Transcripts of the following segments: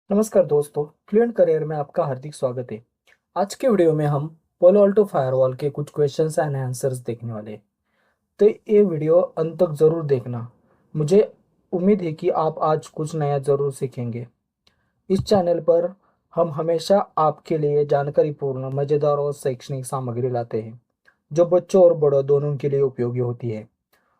नमस्कार दोस्तों, fluent career में आपका हार्दिक स्वागत है। आज के वीडियो में हम पोलो अल्टो फायरवॉल के कुछ क्वेश्चंस एंड आंसर्स देखने वाले हैं। तो ये वीडियो अंत तक जरूर देखना। मुझे उम्मीद है कि आप आज कुछ नया जरूर सीखेंगे। इस चैनल पर हम हमेशा आपके लिए जानकारीपूर्ण, मजेदार और शैक्षणिक सामग्री लाते हैं, जो बच्चों और बड़ों दोनों के लिए उपयोगी होती है।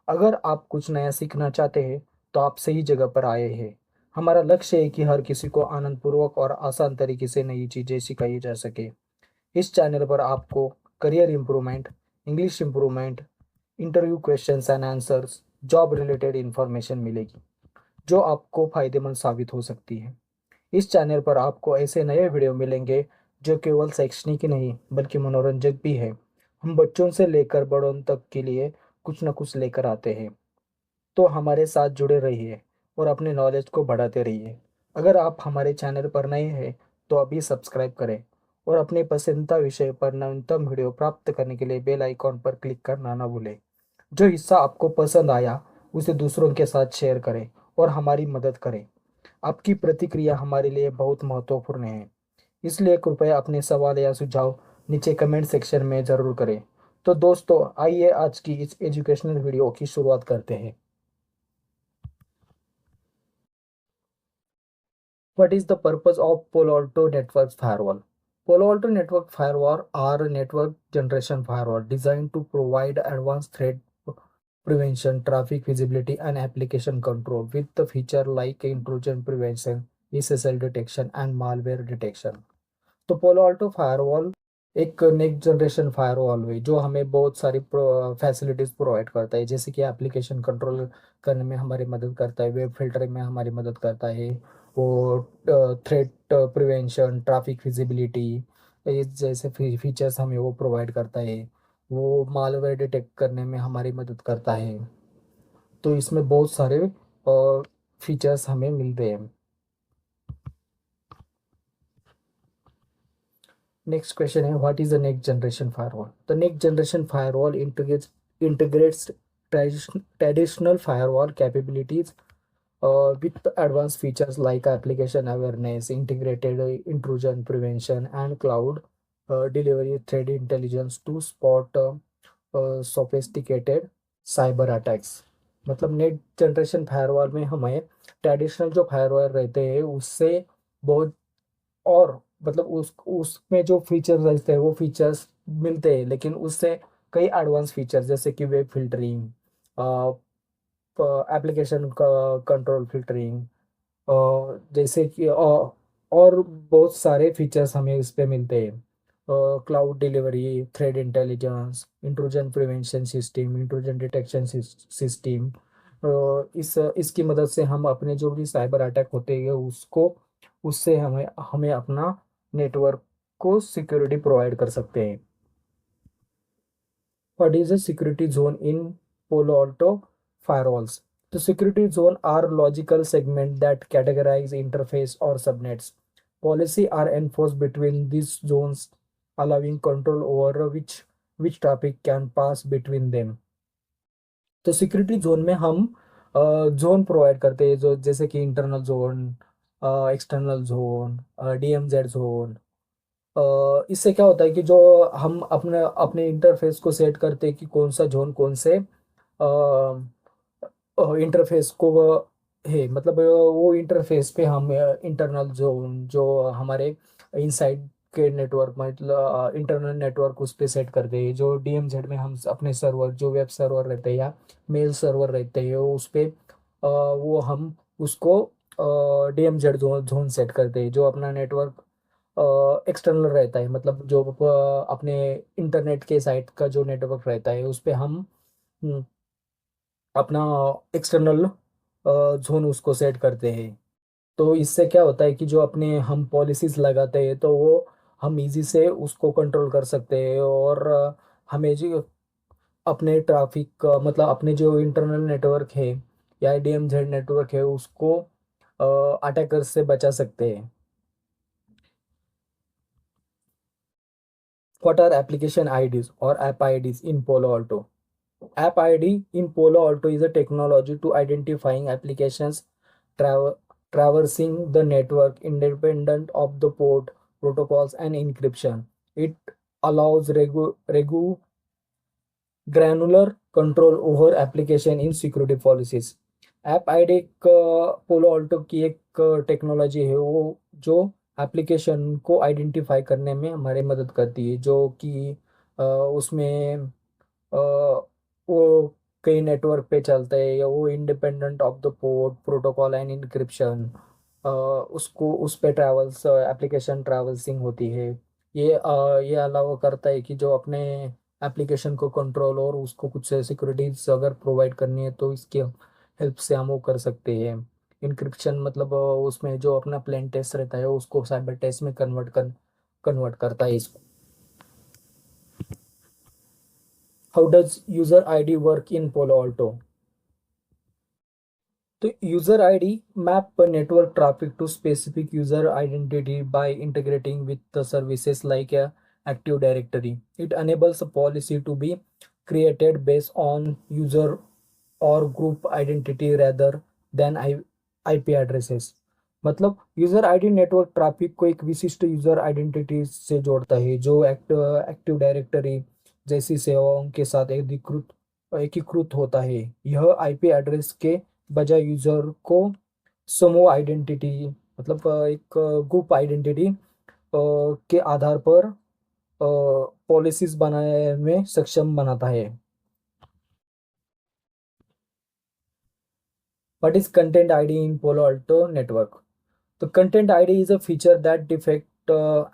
अगर आप कुछ नया सीखना चाहते हैं तो आप सही जगह पर आए हैं। हमारा लक्ष्य है कि हर किसी को आनंदपूर्वक और आसान तरीके से नई चीज़ें सिखाई जा सके। इस चैनल पर आपको career improvement, English improvement, interview questions and answers, job related information मिलेगी, जो आपको फायदेमंद साबित हो सकती है। इस चैनल पर आपको ऐसे नए वीडियो मिलेंगे जो केवल शैक्षणिक ही नहीं बल्कि मनोरंजक भी है। हम बच्चों से लेकर बड़ों तक के लिए कुछ न कुछ लेकर आते हैं। तो हमारे साथ जुड़े रहिए और अपने नॉलेज को बढ़ाते रहिए। अगर आप हमारे चैनल पर नए हैं तो अभी सब्सक्राइब करें और अपने पसंदीदा विषय पर नवीनतम वीडियो प्राप्त करने के लिए बेल आइकॉन पर क्लिक करना ना भूलें। जो हिस्सा आपको पसंद आया उसे दूसरों के साथ शेयर करें और हमारी मदद करें। आपकी प्रतिक्रिया हमारे लिए बहुत महत्वपूर्ण है, इसलिए कृपया अपने सवाल या सुझाव नीचे कमेंट सेक्शन में ज़रूर करें। तो दोस्तों, आइए आज की इस एजुकेशनल वीडियो की शुरुआत करते हैं। What is the purpose of Palo Alto Network Firewall? Palo Alto Network Firewall are a network generation firewall designed to provide advanced threat prevention, traffic visibility, and application control with the feature like intrusion prevention, SSL detection, and malware detection. तो पोलो Alto firewall एक next generation firewall है जो हमें बहुत सारी facilities provide करता है, जैसे कि एप्लीकेशन कंट्रोल करने में हमारी मदद करता है, वेब फिल्टरिंग में हमारी मदद करता है, वो थ्रेट प्रिवेंशन, ट्रैफिक विजिबिलिटी, ये जैसे फीचर्स हमें वो प्रोवाइड करता है। वो मालवेयर डिटेक्ट करने में हमारी मदद करता है। तो इसमें बहुत सारे फीचर्स हमें मिलते हैं। Next question है, what is the next generation firewall? The next generation firewall integrates traditional firewall capabilities with advanced features like application awareness, integrated intrusion prevention, and cloud delivery threat intelligence to spot sophisticated cyber attacks. मतलब net generation firewall में हमें traditional जो firewall रहते हैं उससे बहुत और मतलब उसमें जो फीचर्स रहते हैं वो फीचर्स मिलते हैं, लेकिन उससे कई एडवांस फीचर्स जैसे कि वेब फिल्टरिंग, एप्लीकेशन का कंट्रोल फिल्टरिंग, जैसे कि और बहुत सारे फीचर्स हमें इस पे मिलते हैं। Cloud delivery, thread intelligence, intrusion prevention system, intrusion detection system. इसकी मदद से हम अपने जो भी साइबर अटैक होते हैं उसको उससे हमें हमें अपना नेटवर्क को सिक्योरिटी प्रोवाइड कर सकते हैं। What is a security zone in Palo Alto firewalls? The security zone are logical segments that categorize interface or subnets. Policy are enforced between these zones, allowing control over which traffic can pass between them. तो security zone में हम zone provide करते हैं, जो जैसे कि internal zone, external zone, DMZ zone. इससे क्या होता है कि जो हम अपने अपने इंटरफेस को सेट करते हैं कि कौन सा जोन कौन से इंटरफेस को है, मतलब वो इंटरफेस पे हम इंटरनल जोन जो हमारे इनसाइड के नेटवर्क मतलब इंटरनल नेटवर्क उस पे सेट करते हैं। जो डीएमजेड में हम अपने सर्वर जो वेब सर्वर रहते हैं या मेल सर्वर रहते हैं उस पे वो हम उसको डीएमजेड जोन सेट करते हैं। जो अपना नेटवर्क एक्सटर्नल रहता है, मतलब जो अपने इंटरनेट के साइट का जो नेटवर्क रहता है उस पे हम हम्म, अपना एक्सटर्नल जोन उसको सेट करते हैं। तो इससे क्या होता है कि जो अपने हम पॉलिसीज लगाते हैं तो वो हम इजी से उसको कंट्रोल कर सकते हैं, और हमें जो अपने ट्रैफिक मतलब अपने जो इंटरनल नेटवर्क है या डीएमजेड नेटवर्क है उसको अटैकर से बचा सकते हैं। What are application IDs or app IDs in Palo Alto? App ID in Palo Alto is a technology to identifying applications travel traversing the network independent of the port protocols and encryption. It allows granular control over application in security policies. App ID एक पोलो Alto की एक technology है वो जो application को identify करने में हमारी मदद करती है, जो कि उसमें वो कई नेटवर्क पे चलता है या वो independent of the port protocol and encryption, उसको उस पे ट्रैवल्स एप्लीकेशन ट्रैवल्सिंग होती है। ये अलाउ करता है कि जो अपने एप्लीकेशन को कंट्रोल और उसको कुछ सिक्योरिटीज अगर प्रोवाइड करनी है तो इसके हेल्प से हम वो कर सकते हैं। इंक्रिप्शन मतलब उसमें जो अपना प्लेन टेस्ट रहता है उसको साइबर टेस्ट में कन्वर्ट करता है इसको। How does user ID work in Palo Alto? तो user ID map network traffic to specific user identity by integrating with the services like a active directory. It enables a policy to be created based on user or group identity rather than IP addresses. मतलब user ID network traffic को एक विशिष्ट user identity से जोड़ता है जो active directory जैसी सेवाओं के साथ एकीकृत होता है। यह आईपी एड्रेस के बजाय यूजर को समूह आइडेंटिटी मतलब एक ग्रुप आइडेंटिटी के आधार पर पॉलिसीज बनाने में सक्षम बनाता है। What is content ID in Palo Alto network? The content ID is a feature that detects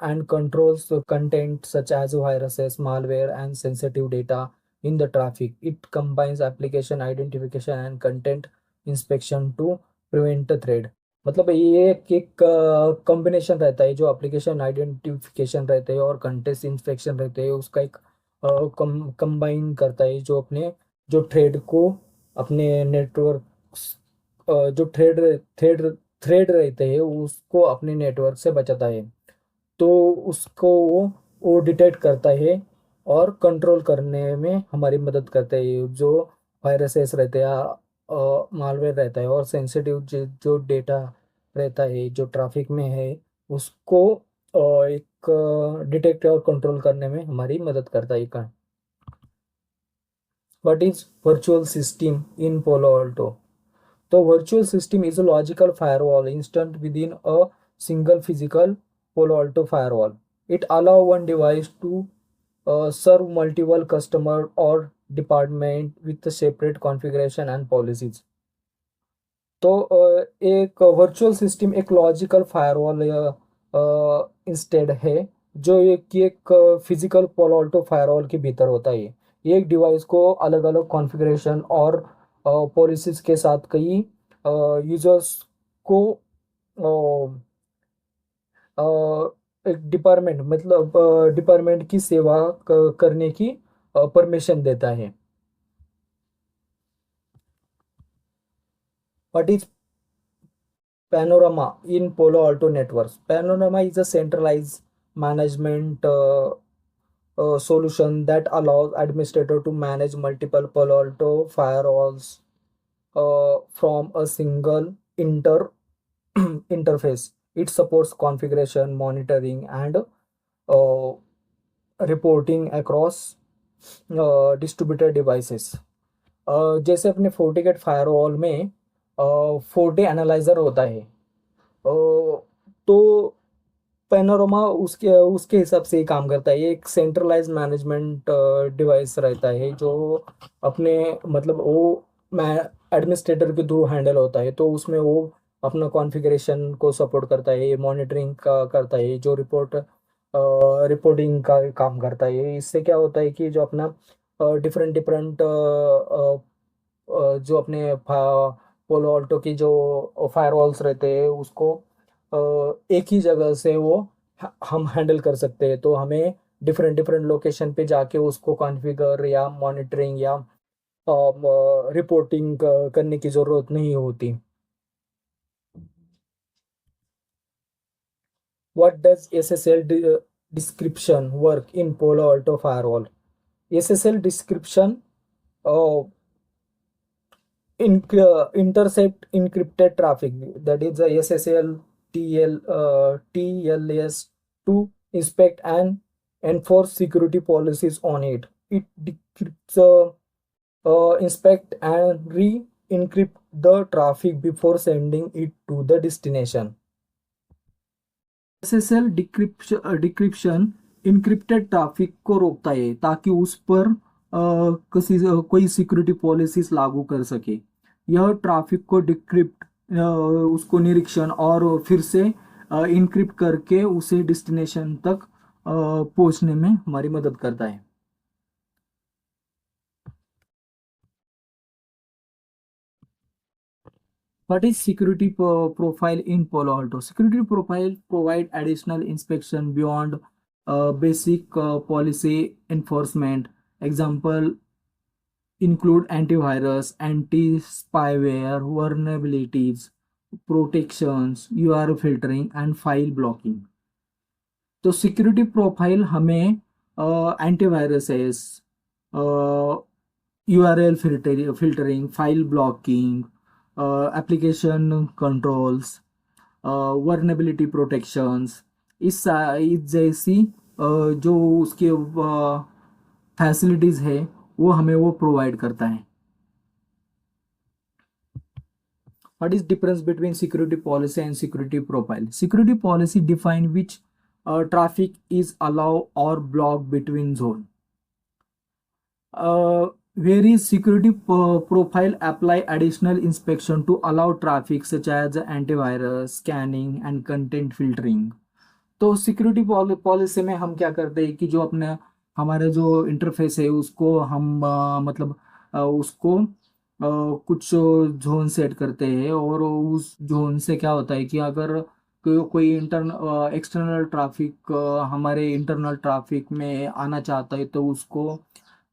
and controls the content such as viruses, malware, and sensitive data in the traffic. It combines application identification and content inspection to prevent a threat. मतलब ये एक combination रहता है जो application identification रहते हैं और content inspection रहते हैं, उसका एक कंबाइन करता है जो अपने जो थ्रेड को अपने नेटवर्क जो थ्रेड थ्रेड रहते हैं उसको अपने नेटवर्क से बचाता है। तो उसको वो डिटेक्ट करता है और कंट्रोल करने में हमारी मदद करता है। जो वायरसेस रहते हैं, मालवेयर रहता है और सेंसिटिव जो डेटा रहता है जो ट्रैफिक में है उसको एक डिटेक्ट और कंट्रोल करने में हमारी मदद करता है। What is virtual system in Palo Alto? The virtual system is a logical firewall installed within a single physical Palo Alto firewall. It allows one device to serve multiple customer or department with a separate configuration and policies. तो एक virtual system एक logical firewall instead है जो एक physical पोलो Alto firewall के भीतर होता है। ये एक डिवाइस को अलग अलग कॉन्फ़िगरेशन और पॉलिसीज के साथ कई यूजर्स को अ, एक डिपार्टमेंट मतलब डिपार्टमेंट की सेवा करने की परमिशन देता है। What is Panorama in Palo Alto networks? Panorama is a centralized management solution that allows administrator to manage multiple Palo Alto firewalls from a single interface. It supports configuration, monitoring, and uh, reporting across distributed devices. जैसे अपने FortiGate firewall में forty analyser होता है, तो panorama उसके उसके हिसाब से ही काम करता है। ये एक सेंट्रलाइज मैनेजमेंट डिवाइस रहता है जो अपने मतलब वो मैं एडमिनिस्ट्रेटर के थ्रू हैंडल होता है। तो उसमें वो अपना कॉन्फ़िगरेशन को सपोर्ट करता है, मॉनिटरिंग का करता है, जो रिपोर्टिंग का काम करता है। इससे क्या होता है कि जो अपना डिफरेंट डिफरेंट जो अपने पोलो ऑल्टो की जो फायरवॉल्स रहते हैं उसको एक ही जगह से वो हम हैंडल कर सकते हैं। तो हमें डिफरेंट डिफरेंट लोकेशन पे जाके उसको कॉन्फ़िगर या मॉनिटरिंग या रिपोर्टिंग करने की ज़रूरत नहीं होती। What does SSL description work in Palo Alto firewall? SSL description uh, intercept encrypted traffic, that is the SSL TLS, to inspect and enforce security policies on it. It decrypts, inspect and re-encrypt the traffic before sending it to the destination. SSL decryption encrypted traffic को रोकता है ताकि उस पर कोई security policies लागू कर सके। यह ट्रैफिक को डिक्रिप्ट, उसको निरीक्षण और फिर से इनक्रिप्ट करके उसे डेस्टिनेशन तक पहुंचने में हमारी मदद करता है। What is security profile in Palo Alto? Security profile provide additional inspection beyond basic policy enforcement. Example include antivirus, anti-spyware, vulnerabilities, protections, URL filtering and file blocking. तो सिक्योरिटी प्रोफाइल हमें antiviruses, URL filtering, file blocking, application controls, vulnerability protections, इस जैसी जो उसके facilities है वो हमें वो प्रोवाइड करता है। What is difference between security policy and security profile? Security policy define which traffic is allowed or blocked between zone. Whereas security profile apply additional inspection to allow traffic such as antivirus, scanning and content filtering. तो security policy में हम क्या करते हैं कि जो अपने हमारे जो इंटरफेस है उसको हम मतलब उसको कुछ जोन सेट करते हैं और उस जोन से क्या होता है कि अगर कोई एक्सटर्नल ट्रैफिक हमारे इंटरनल ट्रैफिक में आना चाहता है तो उसको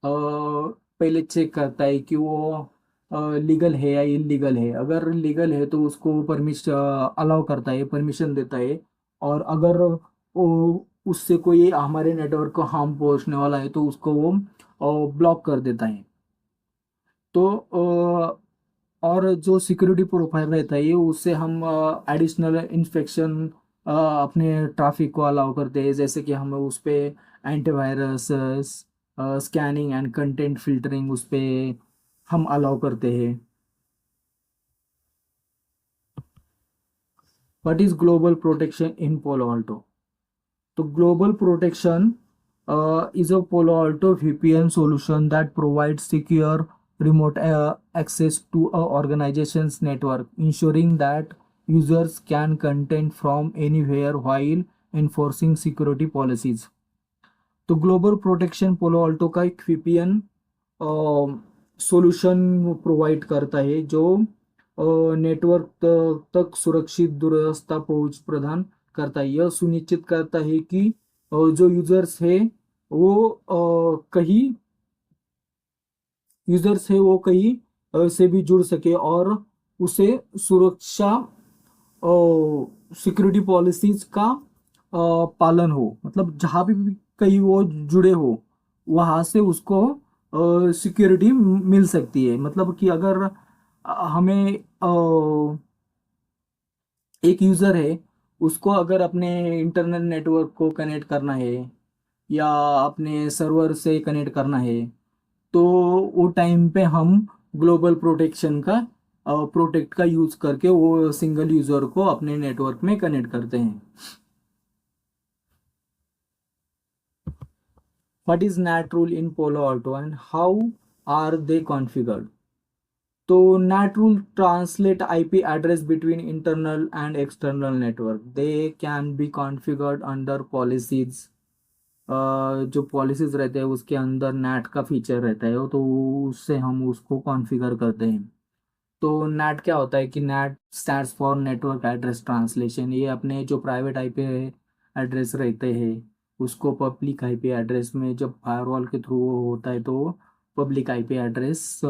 पहले चेक करता है कि वो लीगल है या इलीगल है। अगर लीगल है तो उसको परमिशन अलाउ करता है, परमिशन देता है। और अगर वो उससे कोई हमारे नेटवर्क को हार्म पहुंचने वाला है तो उसको वो ब्लॉक कर देता है। तो और जो सिक्योरिटी प्रोफाइल रहता है उससे हम एडिशनल इंस्पेक्शन अपने ट्रैफिक को अलाउ करते हैं, जैसे कि हमें उस पर antivirus, scanning and content filtering उस पर हम अलाउ करते हैं। What is global protection in Palo Alto? तो global protection is a Palo Alto VPN solution that provides secure remote access to a organization's network, ensuring that users can connect from anywhere while enforcing security policies. तो global protection पोलो Alto का एक VPN solution provide करता है जो network तक सुरक्षित दूरस्थ पहुंच प्रदान करता है। यह सुनिश्चित करता है कि जो यूजर्स है वो कहीं से भी जुड़ सके और उसे सुरक्षा सिक्योरिटी पॉलिसीज का पालन हो। मतलब जहाँ भी कहीं वो जुड़े हो वहाँ से उसको सिक्योरिटी मिल सकती है। मतलब कि अगर हमें एक यूज़र है, उसको अगर अपने इंटरनेट नेटवर्क को कनेक्ट करना है या अपने सर्वर से कनेक्ट करना है तो वो टाइम पे हम ग्लोबल प्रोटेक्ट का यूज़ करके वो सिंगल यूज़र को अपने नेटवर्क में कनेक्ट करते हैं। What is NAT rule in Palo Alto and how are they configured? तो NAT rule translate IP address between internal and external network. They can be configured under policies. जो policies रहते हैं उसके अंदर NAT का feature रहता है तो उससे हम उसको कॉन्फ़िगर करते हैं। तो NAT क्या होता है कि NAT stands for network address translation. ये अपने जो प्राइवेट IP एड्रेस रहते हैं उसको पब्लिक IP एड्रेस में जब फायरवॉल के थ्रू होता है तो पब्लिक IP एड्रेस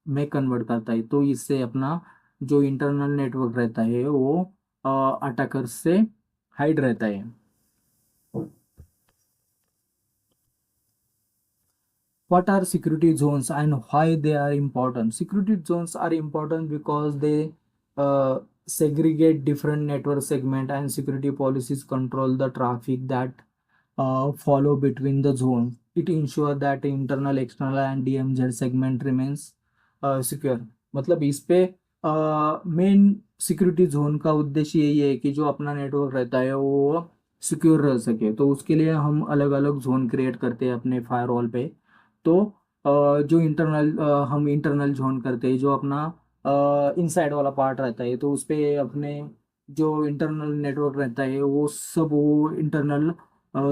में कन्वर्ट करता है। तो इससे अपना जो इंटरनल नेटवर्क रहता है वो अटैकर से हाइड रहता है। What are security zones and why they are important? Security zones are important because they segregate different network segment, and security policies control the traffic that follow between the zones. It ensures that internal, external and DMZ segment remains secure. मतलब इस पे main security zone का उद्देश्य यही है कि जो अपना नेटवर्क रहता है वो सिक्योर रह सके, तो उसके लिए हम अलग अलग जोन क्रिएट करते हैं अपने फायरवॉल पे। तो जो इंटरनल हम इंटरनल जोन करते हैं, जो अपना इनसाइड वाला पार्ट रहता है, तो उस पे अपने जो इंटरनल नेटवर्क रहता है वो सब वो इंटरनल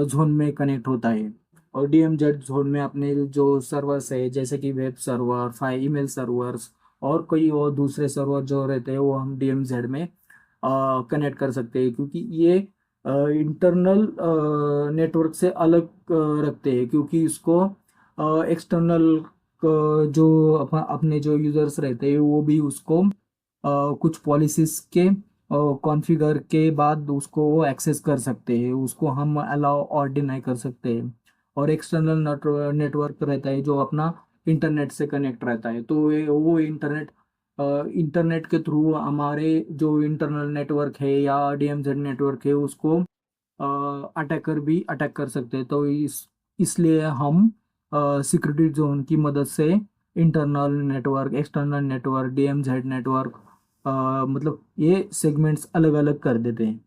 जोन में कनेक्ट होता है। और DMZ जोन में अपने जो सर्वर्स है, जैसे कि web server, file email servers और कोई और दूसरे सर्वर जो रहते हैं, वो हम DMZ में कनेक्ट कर सकते हैं, क्योंकि ये इंटरनल नेटवर्क से अलग रखते हैं, क्योंकि इसको एक्सटर्नल जो अपने जो यूजर्स रहते हैं वो भी उसको कुछ पॉलिसीज के कॉन्फ़िगर के बाद उसको वो एक्सेस कर सकते हैं, उसको हम अलाउ और डिनाई कर सकते हैं। और एक्सटर्नल नेटवर्क रहता है जो अपना इंटरनेट से कनेक्ट रहता है, तो वो इंटरनेट के थ्रू हमारे जो इंटरनल नेटवर्क है या DMZ नेटवर्क है उसको अटैकर भी अटैक कर सकते हैं। तो इसलिए हम सिक्योरिटी जोन की मदद से internal network, external network, DMZ network मतलब ये सेगमेंट्स अलग अलग कर देते हैं।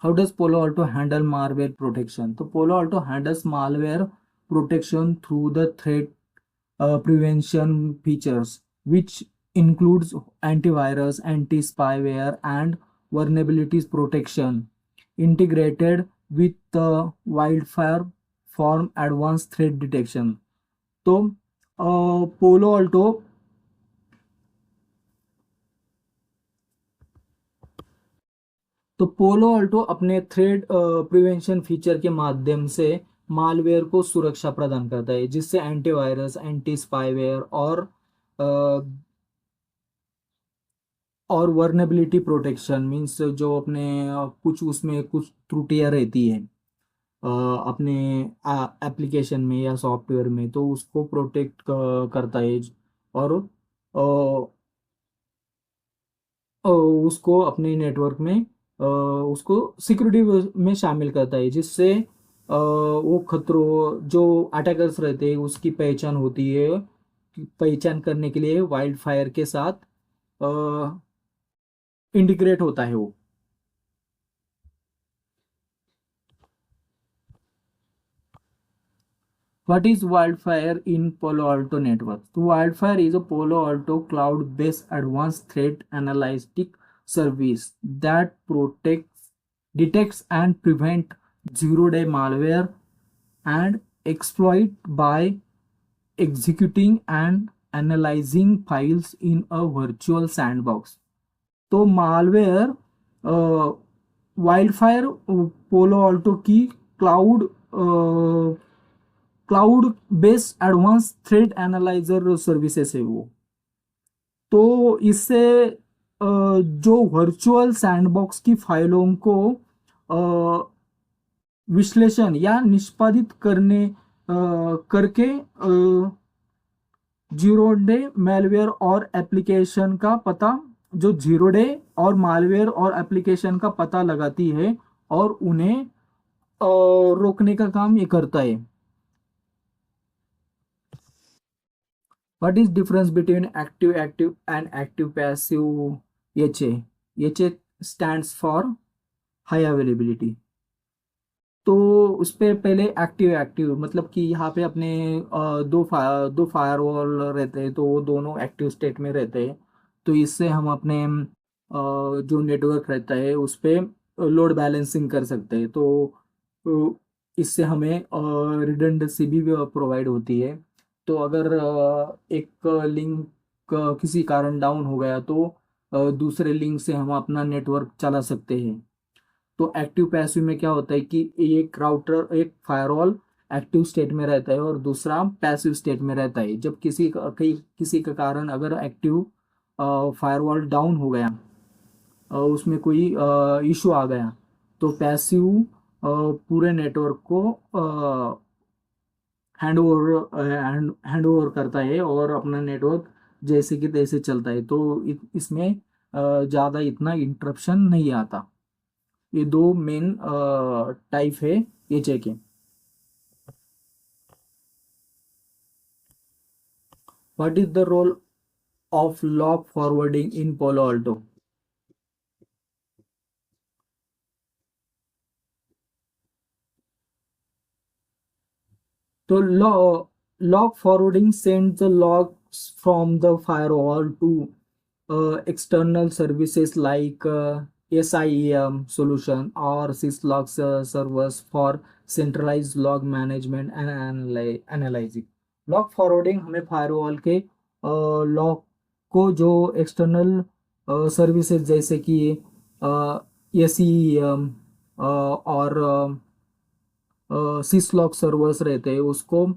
How does Palo Alto handle malware protection? तो Palo Alto handles malware protection through the threat prevention features, which includes antivirus, anti-spyware, and vulnerabilities protection integrated with the wildfire form advanced threat detection. तो Palo Alto अपने thread prevention feature के माध्यम से malware को सुरक्षा प्रदान करता है, जिससे एंटीवायरस, एंटी स्पाईवेयर और वर्नेबिलिटी प्रोटेक्शन मीन्स जो अपने कुछ उसमें कुछ त्रुटियां रहती है अपने एप्लीकेशन में या सॉफ्टवेयर में, तो उसको प्रोटेक्ट करता है। और उसको अपने नेटवर्क में उसको सिक्योरिटी में शामिल करता है, जिससे वो खतरों जो अटैकर्स रहते हैं उसकी पहचान होती है। पहचान करने के लिए वाइल्ड फायर के साथ इंटीग्रेट होता है वो। What is Wildfire in Palo Alto Network? So Wildfire is a Palo Alto cloud-based advanced threat analytic service that protects, detects, and prevents zero-day malware and exploit by executing and analyzing files in a virtual sandbox. तो malware wildfire पोलो Alto की cloud cloud based advance threat analyser services है वो। तो इससे जो virtual sandbox की फाइलों को विश्लेषण या निष्पादित करके जीरो डे मैलवेयर और एप्लीकेशन का पता जो जीरो डे और मालवेयर और एप्लीकेशन का पता लगाती है और उन्हें रोकने का काम ये करता है। What is difference between active and active passive HA? HA stands for high availability. तो उस पे पहले एक्टिव मतलब कि यहाँ पे अपने दो फायरवॉल रहते हैं, तो वो दोनों एक्टिव स्टेट में रहते हैं। तो इससे हम अपने जो नेटवर्क रहता है उस पे लोड बैलेंसिंग कर सकते हैं। इससे हमें रिडंडेंसी भी प्रोवाइड होती है। तो अगर एक लिंक किसी कारण डाउन हो गया तो दूसरे लिंक से हम अपना नेटवर्क चला सकते हैं। तो एक्टिव पैसिव में क्या होता है कि एक फायरवॉल एक्टिव स्टेट में रहता है और दूसरा पैसिव स्टेट में रहता है। जब किसी का कारण अगर एक्टिव फायरवॉल डाउन हो गया, उसमें कोई इशू आ गया, तो पैसिव पूरे नेटवर्क को हैंड ओवर करता है और अपना नेटवर्क जैसे कि तैसे चलता है। तो इसमें ज़्यादा इतना इंटरप्शन नहीं आता। ये दो मेन टाइप है एचए के। What is the role of log forwarding in Palo Alto? तो log forwarding sends the logs from the firewall to external services like SIEM solution or syslog servers for centralized log management and analyzing. Log forwarding हमें firewall के log को जो external services जैसे कि SIEM और syslog servers रहते हैं उसको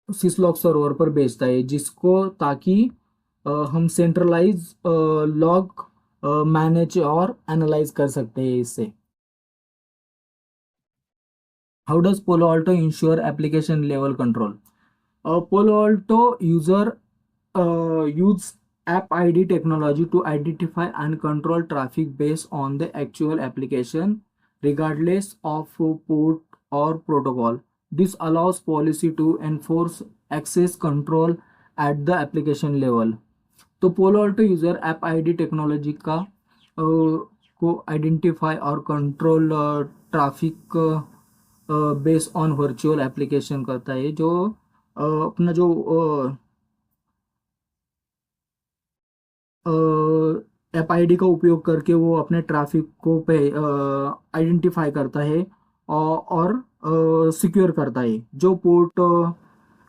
सिसलॉग सर्वर पर भेजता है, जिसको ताकि हम सेंट्रलाइज लॉग मैनेज और एनालाइज कर सकते हैं इससे। How does Palo Alto ensure application level control? Polo Alto user use app ID technology to identify and control traffic based on the actual application, regardless of port or protocol. This allows policy to enforce access control at the application level. तो Palo Alto user app ID technology का को identify और control traffic based on virtual application करता है, जो अपना जो app ID का उपयोग करके वो अपने ट्रैफिक को पे आइडेंटिफाई करता है और सिक्योर करता है, जो पोर्ट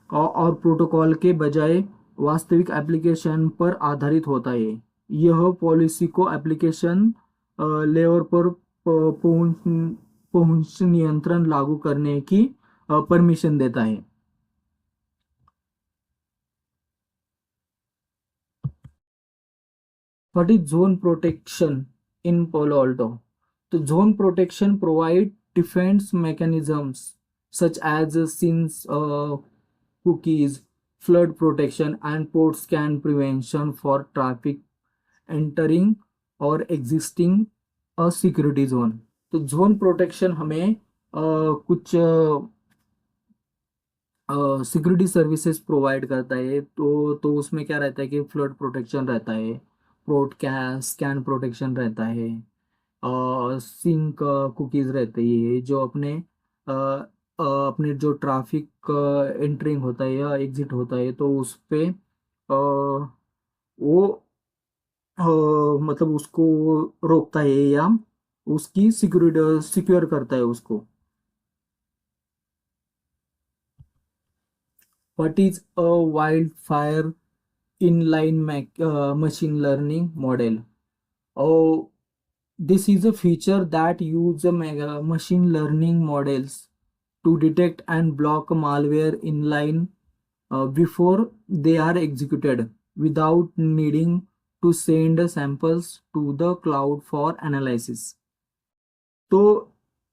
और प्रोटोकॉल के बजाय वास्तविक एप्लीकेशन पर आधारित होता है। यह पॉलिसी को एप्लीकेशन लेवल पर पहुंच पहुंच नियंत्रण लागू करने की परमिशन देता है। What is zone protection in Palo Alto? The zone protection provide defense mechanisms such as SYNs, cookies, flood protection, and port scan prevention for traffic entering or existing a security zone. तो zone protection हमें कुछ security services provide करता है। तो उसमें क्या रहता है कि फ्लड प्रोटेक्शन रहता है, प्रोट क्या स्कैन प्रोटेक्शन रहता है, सिंक कुकीज़ रहती है जो अपने जो ट्रैफिक एंटरिंग होता है या एग्जिट होता है तो उस पे वो अ, मतलब उसको रोकता है या उसकी सिक्योरिटी सिक्योर करता है उसको। What is a wild fire inline machine learning model? Oh, this is a feature that use machine learning models to detect and block malware inline before they are executed without needing to send samples to the cloud for analysis. तो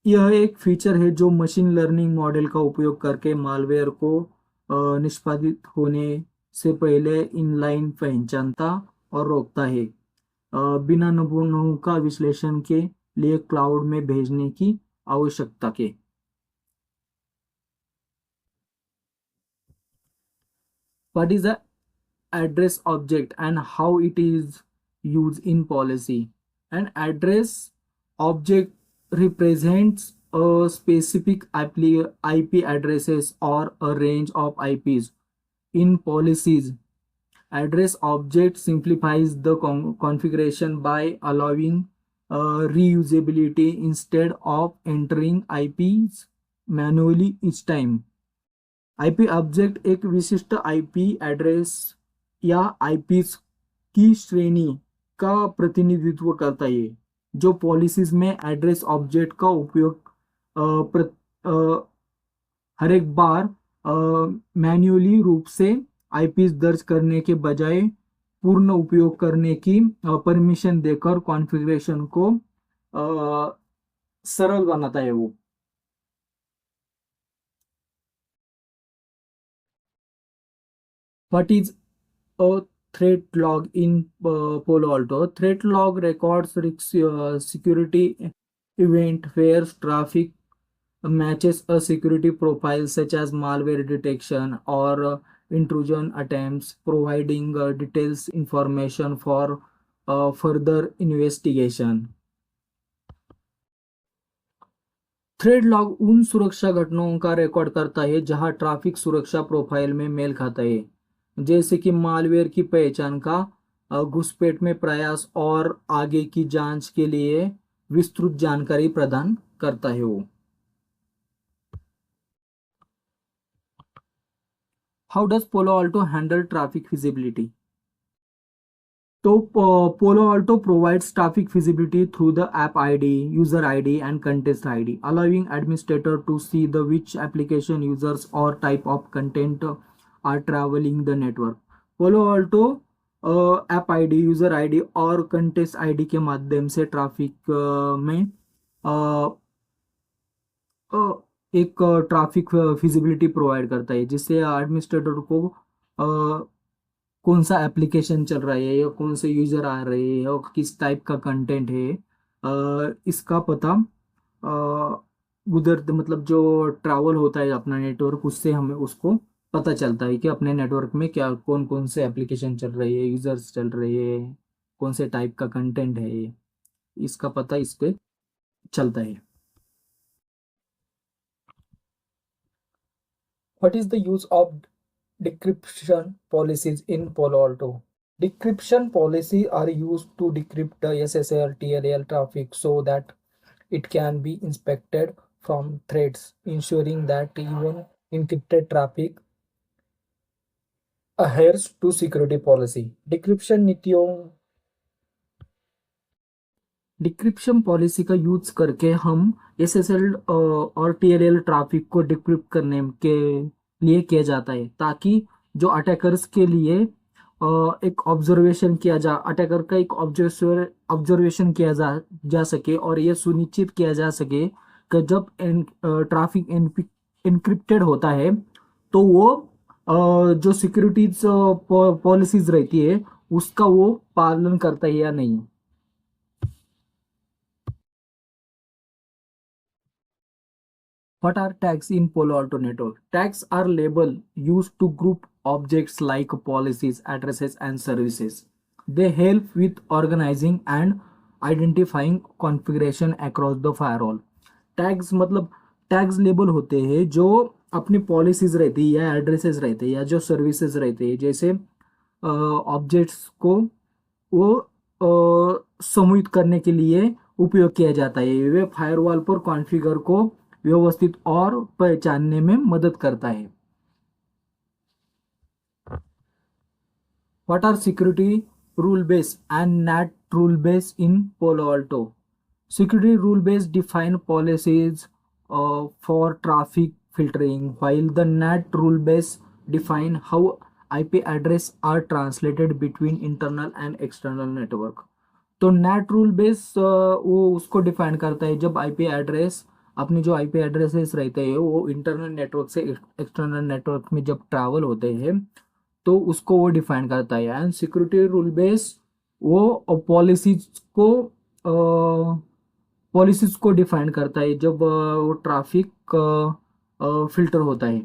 यह एक feature है जो machine learning model का उपयोग करके malware को निष्पादित होने से पहले इनलाइन पहचानता और रोकता है, बिना नमूनों का विश्लेषण के लिए क्लाउड में भेजने की आवश्यकता के। What is the address object and how it is used in policy? An address object represents a specific IP addresses or a range of IPs. In policies, address object simplifies the configuration by allowing reusability instead of entering IPs manually each time. IP object एक विशिष्ट IP address या eyepiece की श्रेणी का प्रतिनिधित्व करता है, जो पॉलिसीज में एड्रेस ऑब्जेक्ट का उपयोग हर एक बार मैन्युअली रूप से आईपीस दर्ज करने के बजाय पूर्ण उपयोग करने की परमिशन देकर कॉन्फ़िगरेशन को सरल बनाता है वो। What is a threat log in Palo Alto? Threat log records security event where traffic matches a security profile such as malware detection or intrusion attempts, providing details information for further investigation. Thread log उन सुरक्षा घटनाओं का record करता है जहां traffic सुरक्षा profile में mail खाता है, जैसे कि मालवेयर की पहचान का घुसपैठ में प्रयास और आगे की जांच के लिए विस्तृत जानकारी प्रदान करता है वो। How does Palo Alto handle traffic feasibility? तो Palo Alto provides traffic visibility through the app ID, user ID, and contest ID, allowing administrator to see the which application users or type of content are traveling the network. Polo Alto app ID, user ID और contest ID के माध्यम से traffic में अ, अ, एक traffic feasibility provide करता है, जिससे administrator को कौन सा एप्लीकेशन चल रहा है या कौन से यूजर आ रहे हैं और किस टाइप का कंटेंट है, इसका पता उधर मतलब जो ट्रैवल होता है अपना नेटवर्क, उससे हमें उसको पता चलता है कि अपने नेटवर्क में क्या कौन कौन से एप्लीकेशन चल रहे हैं, यूजर्स चल रहे हैं, कौन से टाइप का कंटेंट है, इसका पता इस पे चलता है। What is the use of decryption policies in Palo Alto? Decryption policy are used to decrypt the SSL TLL traffic so that it can be inspected from threads, ensuring that even encrypted traffic adheres to security policy. Decryption policy का use करके हम SSL और टीएलएल traffic को decrypt करने के लिए किया जाता है, ताकि जो अटैकर्स के लिए एक ऑब्जर्वेशन किया जा अटैकर का एक ऑब्जर्वेशन किया जा सके और ये सुनिश्चित किया जा सके कि जब ट्रैफिक एनक्रिप्टेड होता है तो वो जो सिक्योरिटीज पॉलिसीज रहती है उसका वो पालन करता है या नहीं। What are tags in Palo Alto Network? Tags are labels used to group objects like policies, addresses, and services. They help with organizing and identifying configuration across the firewall. Tags मतलब टैग्स लेबल होते हैं जो अपनी policies रहती है या addresses रहते हैं या जो सर्विसेज रहते हैं, जैसे ऑब्जेक्ट्स को वो समूहित करने के लिए उपयोग किया जाता है। वे फायरवॉल पर कॉन्फ़िगर को व्यवस्थित और पहचानने में मदद करता है। What are security rule base and NAT rule base in Palo Alto? Security rule base define policies for traffic filtering, while the NAT rule base define how IP address are translated between internal and external network. तो net rule base वो उसको define करता है जब IP address अपने जो IP addresses रहते हैं वो इंटरनल नेटवर्क से एक्सटर्नल नेटवर्क में जब ट्रैवल होते हैं तो उसको वो डिफाइन करता है। एंड सिक्योरिटी रूल बेस वो पॉलिसीज को डिफाइन करता है जब वो ट्रैफिक फिल्टर होता है।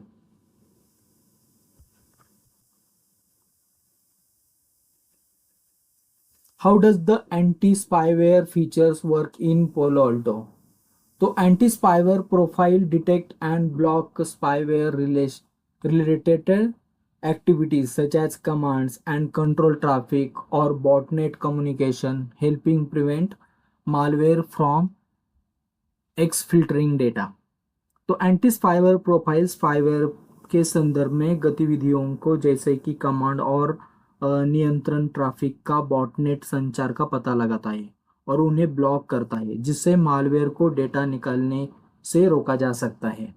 How does the anti spyware features work in Palo Alto? तो anti spyware profile detect and block spyware related activities such as commands and control traffic or botnet communication, helping prevent malware from exfiltrating data. तो anti spyware profile spyware के संदर्भ में गतिविधियों को जैसे कि command और नियंत्रण ट्रैफिक का बॉटनेट संचार का पता लगाता है और उन्हें ब्लॉक करता है, जिससे मालवेयर को डेटा निकालने से रोका जा सकता है।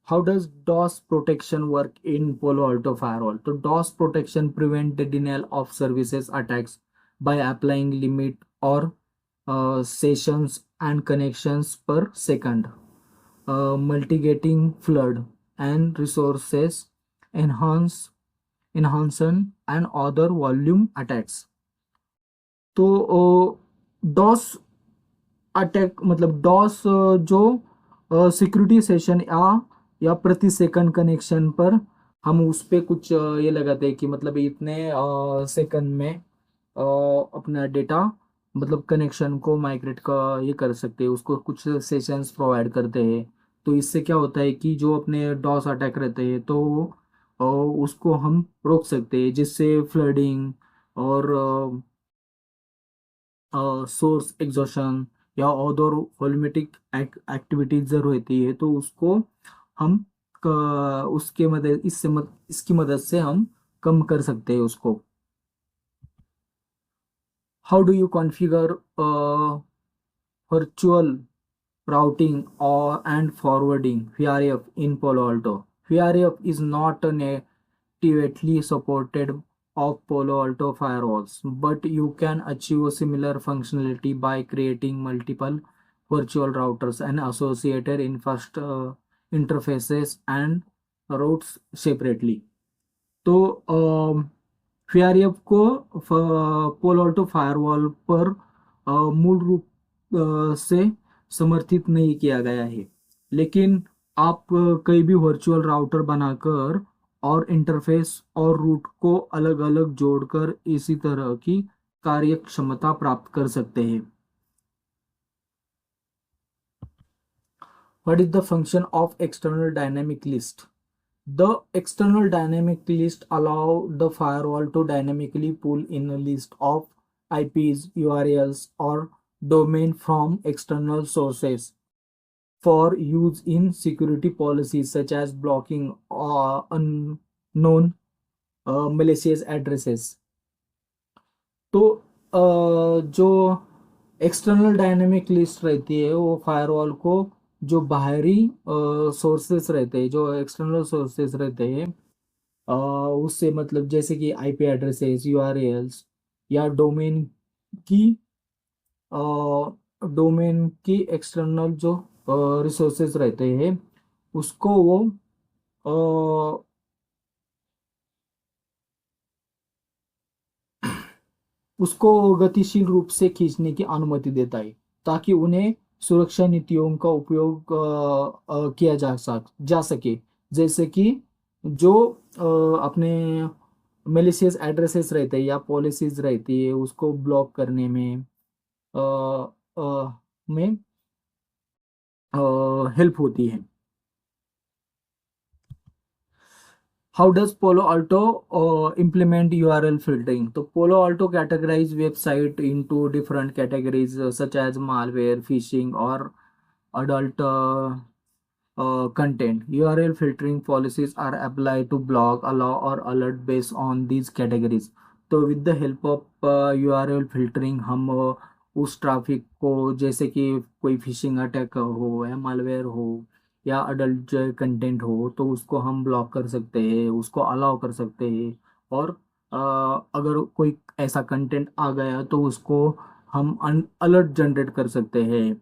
How does DOS protection work in Palo Alto Firewall? तो DOS protection prevent the denial of services attacks by applying limit or sessions and connections per second, mitigating flood and resources enhance enhancement and other volume attacks. तो DOS attack मतलब DOS जो security session या प्रति second connection पर हम उस पे कुछ ये लगाते हैं कि मतलब इतने सेकंड में अपना डेटा मतलब कनेक्शन को माइग्रेट का ये कर सकते हैं, उसको कुछ सेशंस प्रोवाइड करते हैं। तो इससे क्या होता है कि जो अपने डॉस अटैक रहते हैं तो उसको हम रोक सकते हैं, जिससे फ्लडिंग और सोर्स एग्जॉशन या अदर वॉल्यूमेट्रिक एक्टिविटीज जब रहती है तो उसको हम उसके मदद इसकी मदद से हम कम कर सकते हैं उसको। How do you configure virtual routing or and forwarding VRF in Palo Alto? VRF is not natively supported of Palo Alto firewalls, but you can achieve a similar functionality by creating multiple virtual routers and associated interfaces and routes separately. तो VRF को पोलो Alto firewall पर मूल रूप से समर्थित नहीं किया गया है, लेकिन आप कई भी वर्चुअल राउटर बनाकर और इंटरफेस और रूट को अलग अलग जोड़कर इसी तरह की कार्यक्षमता प्राप्त कर सकते हैं। What is the function of external dynamic list? The external dynamic list allow the firewall to dynamically pull in a list of IPs, URLs, or domain from external sources for use in security policies such as blocking unknown malicious addresses. तो जो external dynamic list रहती है वो firewall को जो बाहरी sources रहते हैं, जो एक्सटर्नल सोर्सेस रहते हैं उससे मतलब जैसे कि आईपी एड्रेसेस, यूआरएल्स या की डोमेन की एक्सटर्नल जो रिसोर्सेज रहते हैं उसको वो उसको गतिशील रूप से खींचने की अनुमति देता है ताकि उन्हें सुरक्षा नीतियों का उपयोग किया जा सके, जैसे कि जो अपने मेलिशियस एड्रेसेस रहते हैं या पॉलिसीज रहती है उसको ब्लॉक करने में अ, में हेल्प होती है। How does Palo Alto implement URL filtering? तो Palo Alto categorize website into different categories such as malware, phishing, or adult content. URL filtering policies are applied to block, allow, or alert based on these categories. तो with the help of URL filtering हम उस traffic को, जैसे कि कोई phishing attack हो या malware हो या अडल्ट कंटेंट हो, तो उसको हम ब्लॉक कर सकते हैं, उसको अलाउ कर सकते हैं। और अ, अगर कोई ऐसा कंटेंट आ गया तो उसको हम अलर्ट जनरेट कर सकते हैं।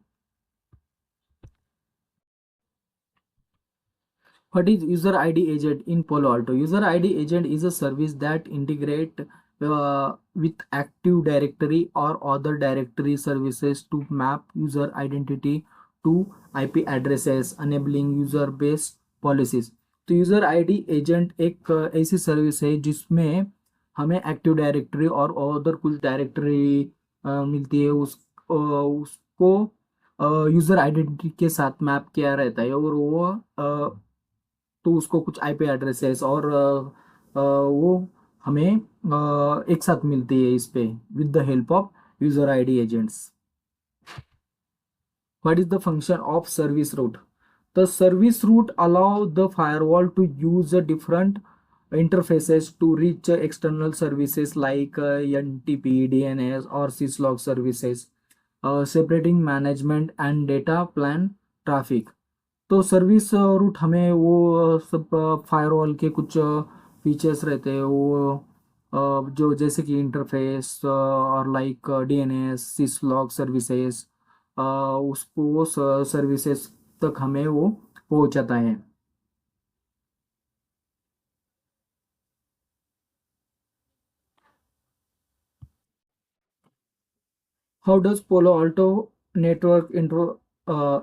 What is User ID Agent in Palo Alto? User ID Agent is a service that integrate with Active Directory or other directory services to map user identity to IP addresses, enabling user-based policies. तो user ID agent एक ऐसी service है जिसमें हमें active directory और other कुछ directory मिलती है, उसको यूज़र आइडेंटिटी के साथ मैप किया रहता है और वो तो उसको कुछ आईपी एड्रेसेस और वो हमें एक साथ मिलती है इस पे with the help of user ID agents. What is the function of service route? The service route allow the firewall to use different interfaces to reach external services like NTP, DNS, or syslog services, separating management and data plan traffic. तो service root हमें वो सब firewall के कुछ features रहते हैं वो जो जैसे कि इंटरफेस और लाइक डीएनएस सिसलॉग सर्विसेज, उसको वो सर्विसेज तक हमें वो पहुंचाता है। How does Palo Alto Network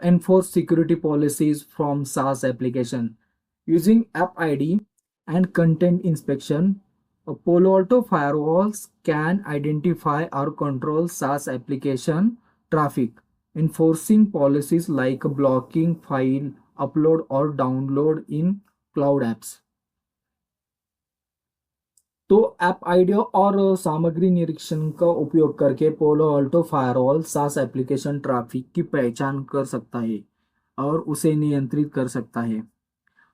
enforce security policies from SaaS application? Using App ID and content inspection, Palo Alto firewalls can identify or control SaaS application traffic, enforcing policies like blocking file upload or download in cloud apps. तो app ID और सामग्री निरीक्षण का उपयोग करके पोलो Alto firewall सास application traffic की पहचान कर सकता है और उसे नियंत्रित कर सकता है,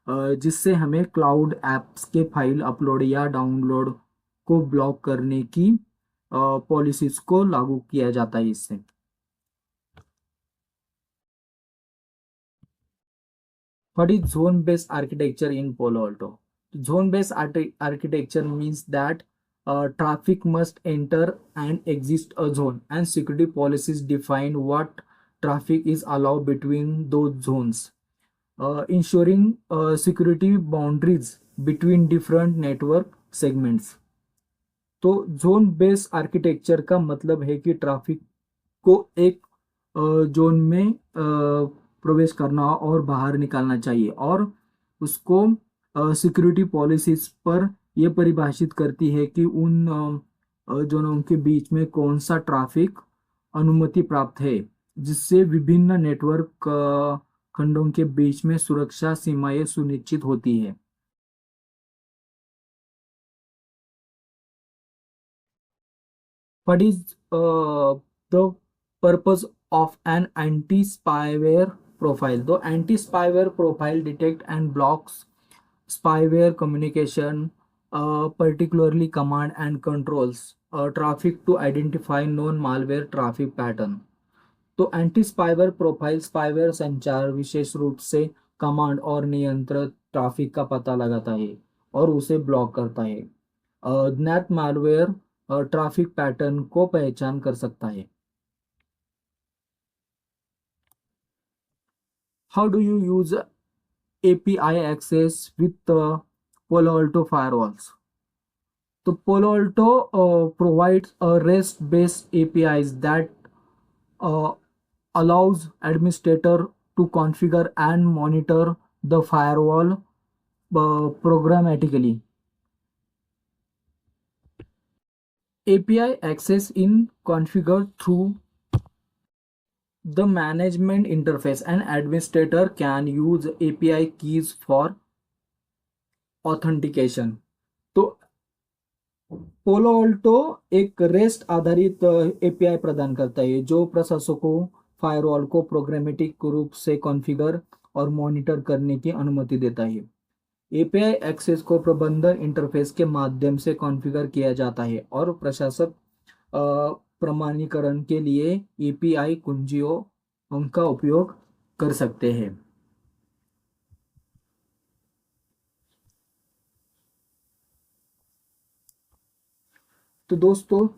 जिससे हमें क्लाउड एप्स के फाइल अपलोड या डाउनलोड को ब्लॉक करने की पॉलिसीज को लागू किया जाता है इससे। What is zone-based architecture in Palo Alto? Zone-based architecture means that traffic must enter and exit a zone, and security policies define what traffic is allowed between those zones, ensuring security boundaries between different network segments. तो zone based architecture का मतलब है कि traffic को एक zone में प्रवेश करना और बाहर निकालना चाहिए, और उसको सिक्योरिटी पॉलिसीज पर यह परिभाषित करती है कि उन जोनों के बीच में कौन सा ट्रैफिक अनुमति प्राप्त है, जिससे विभिन्न नेटवर्क खंडों के बीच में सुरक्षा सीमाएं सुनिश्चित होती है। What is the purpose of an anti-spyware profile? The anti-spyware profile detects and blocks spyware communication, particularly command and controls traffic to identify known malware traffic pattern. तो एंटी स्पाइवेयर प्रोफाइल स्पाइवेयर संचार विशेष रूप से command और नियंत्रित traffic का पता लगाता है और उसे ब्लॉक करता है। ज्ञात मालवेयर ट्रैफिक पैटर्न को पहचान कर सकता है। How do you use API access with Palo Alto firewalls? तो Palo Alto provides a REST-based APIs that uh, allows administrator to configure and monitor the firewall programmatically. API access in configured through the management interface. An administrator can use API keys for authentication. तो Palo Alto एक rest आधारित API प्रदान करता है जो प्रशासकों firewall को programmatic रूप से कॉन्फ़िगर और मॉनिटर करने की अनुमति देता है। एपीआई एक्सेस को प्रबंधन इंटरफेस के माध्यम से कॉन्फ़िगर किया जाता है और प्रशासक प्रमाणीकरण के लिए एपीआई कुंजियों का उपयोग कर सकते हैं। तो दोस्तों,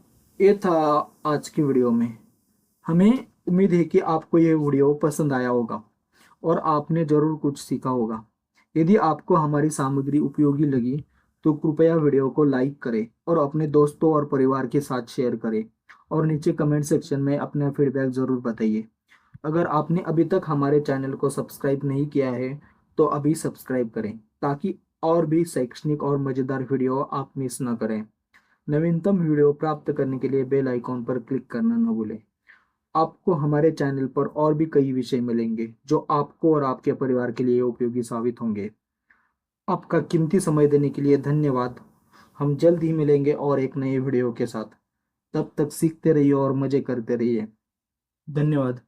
ये था आज की वीडियो में। हमें उम्मीद है कि आपको ये वीडियो पसंद आया होगा और आपने ज़रूर कुछ सीखा होगा। यदि आपको हमारी सामग्री उपयोगी लगी तो कृपया वीडियो को लाइक करें और अपने दोस्तों और परिवार के साथ शेयर करें, और नीचे कमेंट सेक्शन में अपना फीडबैक ज़रूर बताइए। अगर आपने अभी तक हमारे चैनल को सब्सक्राइब नहीं किया है तो अभी सब्सक्राइब करें, ताकि और भी शैक्षणिक और मज़ेदार वीडियो आप मिस न करें। नवीनतम वीडियो प्राप्त करने के लिए बेल आइकॉन पर क्लिक करना न भूलें। आपको हमारे चैनल पर और भी कई विषय मिलेंगे जो आपको और आपके परिवार के लिए उपयोगी साबित होंगे। आपका कीमती समय देने के लिए धन्यवाद। हम जल्द ही मिलेंगे और एक नए वीडियो के साथ। तब तक सीखते रहिए और मजे करते रहिए। धन्यवाद।